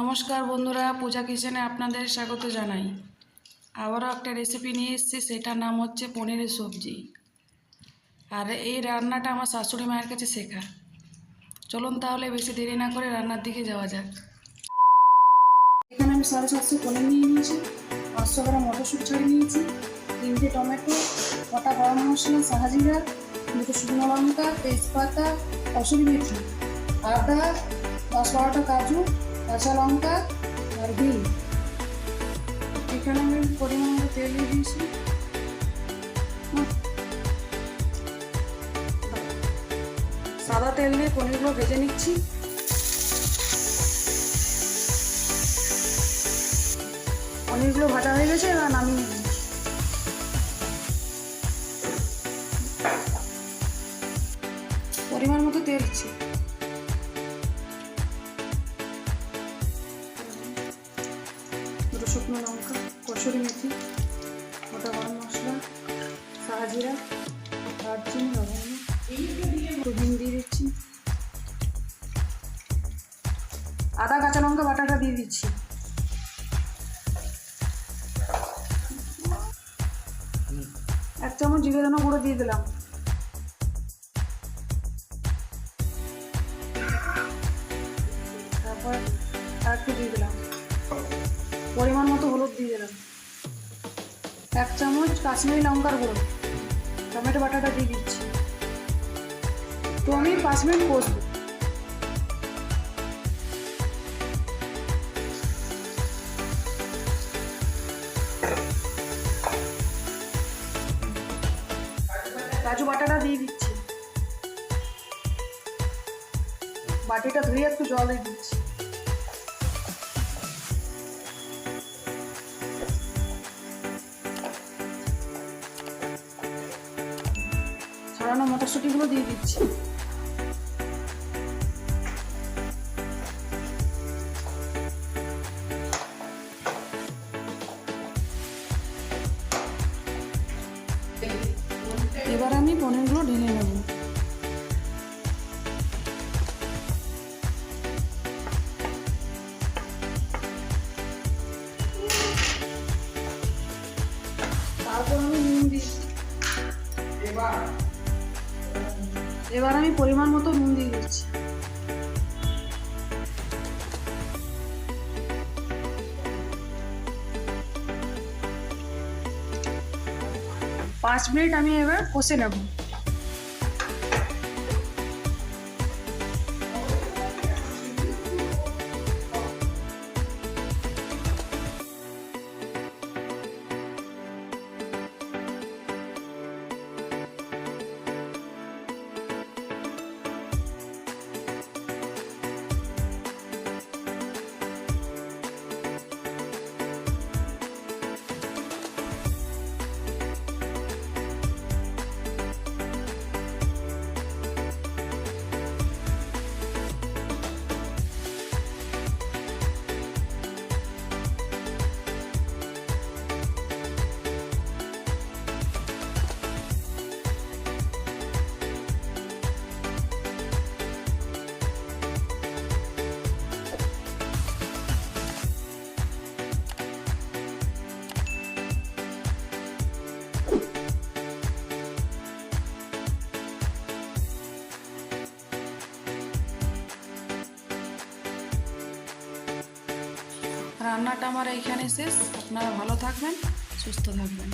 নমস্কার বন্ধুরা, পূজা কিচেনে আপনাদের স্বাগত জানাই। আবারও একটা রেসিপি নিয়ে এসেছি, সেটার নাম হচ্ছে পনিরের সবজি। আর এই রান্নাটা আমার শাশুড়ি মায়ের কাছে শেখা। চলুন তাহলে বেশি দেরি না করে রান্নার দিকে যাওয়া যাক। এখানে আমি 750 পনির নিয়ে নিয়েছি, 500 গ্রাম মটরশুঁটি ছাড়িয়ে নিয়েছি, 3টে টমেটো, কটা গরম মশলা, শাহজিরা, 2টো শুকনো লঙ্কা, তেজপাতা, কসুরি মেথি, আদা, 10-12টা কাজু, কাঁচা লঙ্কা আর ঘি। এখানে আমি পরিমাণ মতো তেল দিয়ে দিয়েছি। সাদা তেল দিয়ে পনিরগুলো ভেজে নিচ্ছি। পনিরগুলো ভাজা হয়ে গেছে, এবার নামিয়ে নিচ্ছি। পরিমাণ মতো তেল দিচ্ছি। দুটো শুকনো লঙ্কা, কসুরি মেথি, গোটা গরম মশলা, শাহজিরা, দারচিনি, লবঙ্গ, একটু হিং দিয়ে দিচ্ছি। আদা কাঁচা লঙ্কা বাটাটা দিয়ে দিচ্ছি। এক চামচ জিরে ধনে গুঁড়ো দিয়ে দিলাম। তারপর আর একটু দিয়ে দিলাম। পরিমাণ মতো হলুদ দিয়ে দিলাম। 1 চামচ কাশ্মীরি লঙ্কার গুঁড়ো। টমেটো বাটাটা দিয়ে দিচ্ছি। তো আমি 5 মিনিট কষবো। কাজু বাটাটা দিয়ে দিচ্ছি। বাটিটা ধুয়ে একটু জল দিয়ে দিচ্ছি। ছাড়ানো মটরশুঁটিগুলো দিয়ে দিচ্ছি। এবার আমি পনিরগুলো ঢেলে নেব। তারপর আমি নুন দিচ্ছি। এবার আমি পরিমাণ মতো নুন দিয়ে দিচ্ছি। পাঁচ মিনিট আমি এবার কষে নেব। রান্নাটা আমার এইখানে শেষ। আপনারা ভালো থাকবেন, সুস্থ থাকবেন।